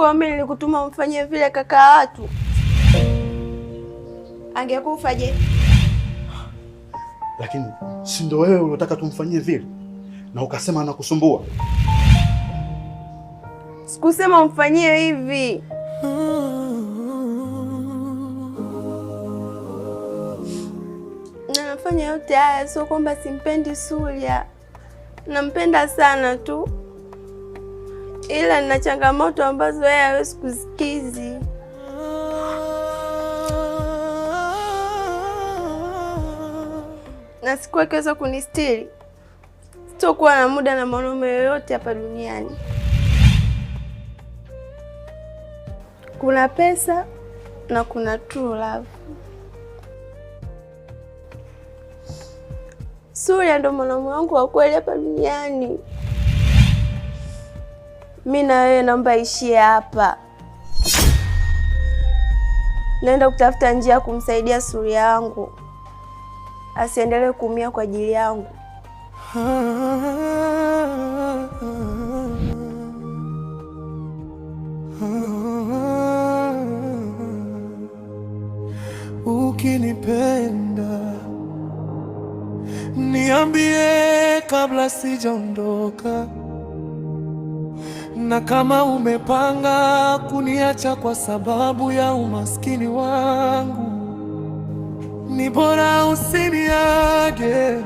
Kwa mimi nilikutuma umfanyie vile kaka watu, angekufa je? Lakini si ndio wewe unataka tumfanyie vile na ukasema anakusumbua? Sikusema umfanyie hivi. Na nafanya yote haya sio kwamba simpendi Surya. Nampenda sana tu, ila nina changamoto ambazo yeye hawezi kusikizi. Na siku akiweza kunistiri, sitokuwa na muda na mwanaume yoyote hapa duniani. Kuna pesa na kuna true love. Surya ndo mwanaume wangu wa kweli hapa duniani. Mimi na wewe naomba ishie hapa. Naenda kutafuta njia ya kumsaidia Surya wangu asiendelee kuumia kwa ajili yangu. Ukinipenda niambie kabla sijaondoka, na kama umepanga kuniacha kwa sababu ya umaskini wangu, ni bora usiniage.